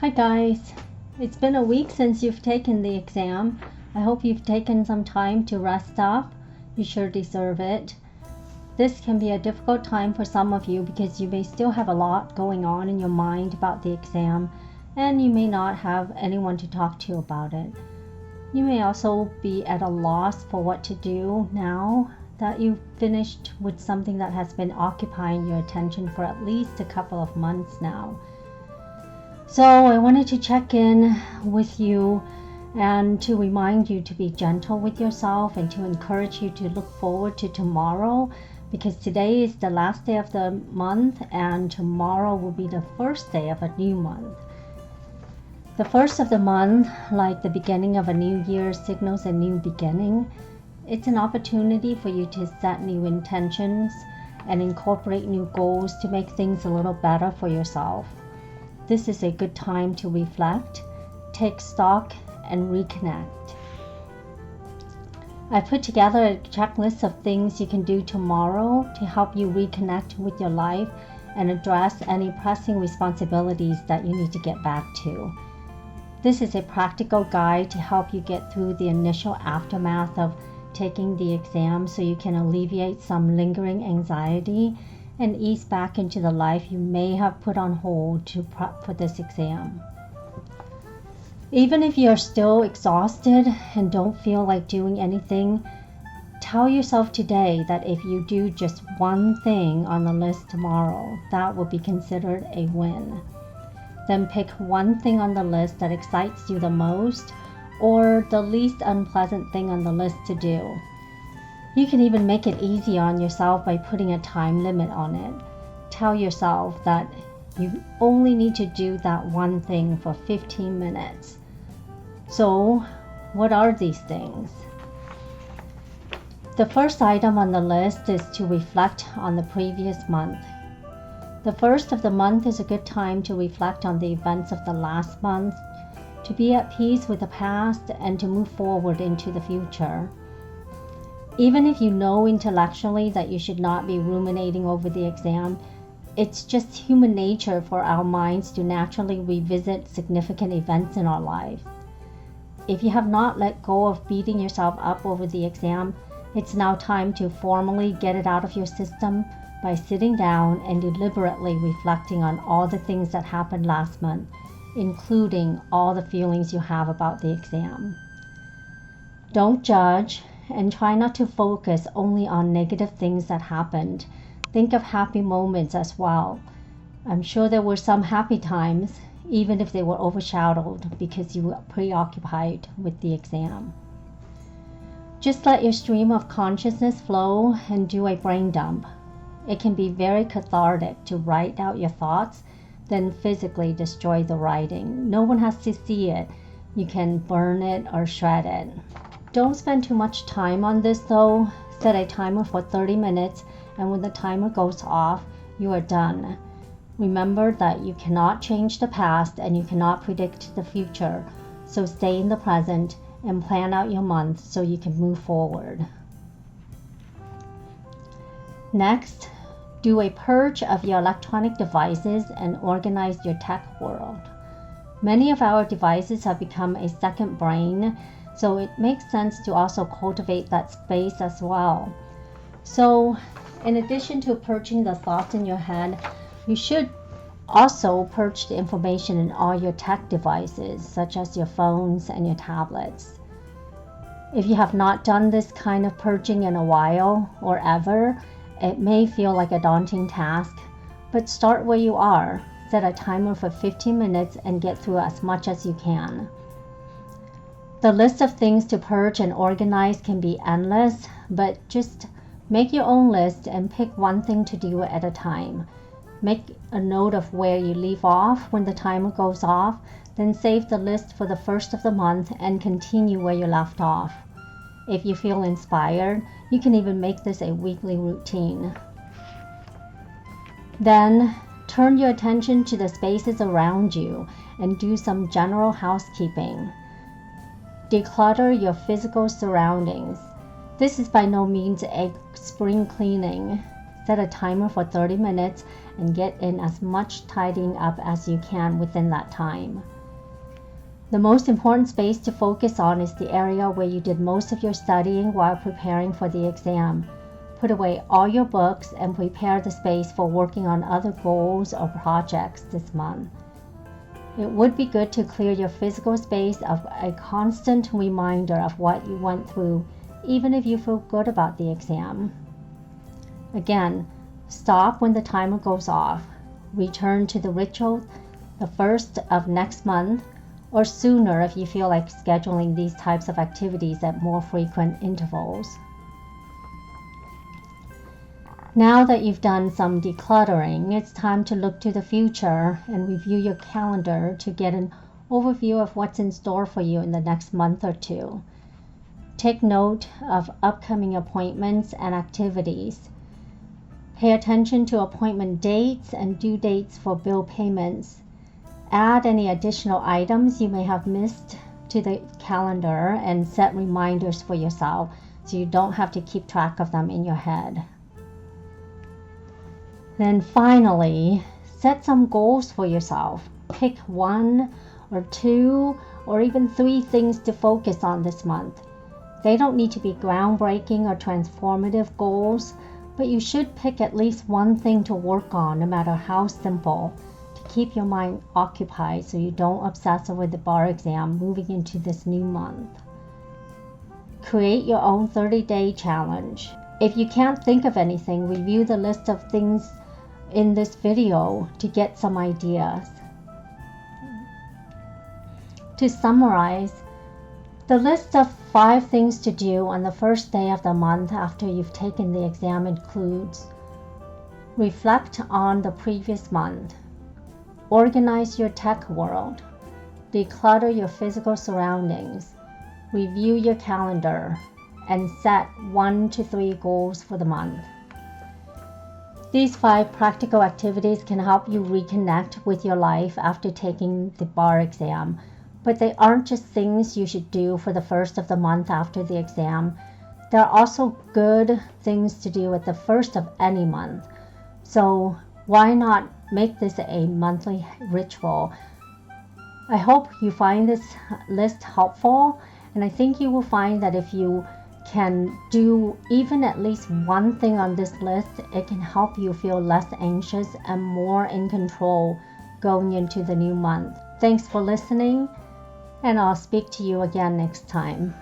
Hi guys, it's been a week since you've taken the exam. I hope you've taken some time to rest up. You sure deserve it. This can be a difficult time for some of you because you may still have a lot going on in your mind about the exam and you may not have anyone to talk to about it. You may also be at a loss for what to do now that you've finished with something that has been occupying your attention for at least a couple of months now. So I wanted to check in with you and to remind you to be gentle with yourself and to encourage you to look forward to tomorrow, because today is the last day of the month and tomorrow will be the first day of a new month. The first of the month, like the beginning of a new year, signals a new beginning. It's an opportunity for you to set new intentions and incorporate new goals to make things a little better for yourself. This is a good time to reflect, take stock, and reconnect. I put together a checklist of things you can do tomorrow to help you reconnect with your life and address any pressing responsibilities that you need to get back to. This is a practical guide to help you get through the initial aftermath of taking the exam so you can alleviate some lingering anxiety and ease back into the life you may have put on hold to prep for this exam. Even if you're still exhausted and don't feel like doing anything, tell yourself today that if you do just one thing on the list tomorrow, that will be considered a win. Then pick one thing on the list that excites you the most or the least unpleasant thing on the list to do. You can even make it easy on yourself by putting a time limit on it. Tell yourself that you only need to do that one thing for 15 minutes. So, what are these things? The first item on the list is to reflect on the previous month. The first of the month is a good time to reflect on the events of the last month, to be at peace with the past, and to move forward into the future. Even if you know intellectually that you should not be ruminating over the exam, it's just human nature for our minds to naturally revisit significant events in our life. If you have not let go of beating yourself up over the exam, it's now time to formally get it out of your system by sitting down and deliberately reflecting on all the things that happened last month, including all the feelings you have about the exam. Don't judge and try not to focus only on negative things that happened. Think of happy moments as well. I'm sure there were some happy times, even if they were overshadowed because you were preoccupied with the exam. Just let your stream of consciousness flow and do a brain dump. It can be very cathartic to write out your thoughts, then physically destroy the writing. No one has to see it. You can burn it or shred it. Don't spend too much time on this though. Set a timer for 30 minutes and when the timer goes off, you are done. Remember that you cannot change the past and you cannot predict the future, so stay in the present and plan out your month so you can move forward. Next, do a purge of your electronic devices and organize your tech world. Many of our devices have become a second brain, so it makes sense to also cultivate that space as well. So, in addition to purging the thoughts in your head, you should also purge the information in all your tech devices, such as your phones and your tablets. If you have not done this kind of purging in a while or ever, it may feel like a daunting task, but start where you are. Set a timer for 15 minutes and get through as much as you can. The list of things to purge and organize can be endless, but just make your own list and pick one thing to do at a time. Make a note of where you leave off when the timer goes off, then save the list for the first of the month and continue where you left off. If you feel inspired, you can even make this a weekly routine. Then, turn your attention to the spaces around you and do some general housekeeping. Declutter your physical surroundings. This is by no means a spring cleaning. Set a timer for 30 minutes and get in as much tidying up as you can within that time. The most important space to focus on is the area where you did most of your studying while preparing for the exam. Put away all your books and prepare the space for working on other goals or projects this month. It would be good to clear your physical space of a constant reminder of what you went through, even if you feel good about the exam. Again, stop when the timer goes off. Return to the ritual the first of next month, or sooner if you feel like scheduling these types of activities at more frequent intervals. Now that you've done some decluttering, it's time to look to the future and review your calendar to get an overview of what's in store for you in the next month or two. Take note of upcoming appointments and activities. Pay attention to appointment dates and due dates for bill payments. Add any additional items you may have missed to the calendar and set reminders for yourself so you don't have to keep track of them in your head. Then finally, set some goals for yourself. Pick 1 or 2 or even 3 things to focus on this month. They don't need to be groundbreaking or transformative goals, but you should pick at least one thing to work on, no matter how simple, to keep your mind occupied so you don't obsess over the bar exam moving into this new month. Create your own 30-day challenge. If you can't think of anything, review the list of things in this video to get some ideas. To summarize, the list of 5 things to do on the first day of the month after you've taken the exam includes: reflect on the previous month, organize your tech world, declutter your physical surroundings, review your calendar, and set 1 to 3 goals for the month. These 5 practical activities can help you reconnect with your life after taking the bar exam, but they aren't just things you should do for the first of the month after the exam. There are also good things to do at the first of any month. So why not make this a monthly ritual? I hope you find this list helpful, and I think you will find that if you can do even at least one thing on this list, it can help you feel less anxious and more in control going into the new month. Thanks for listening, and I'll speak to you again next time.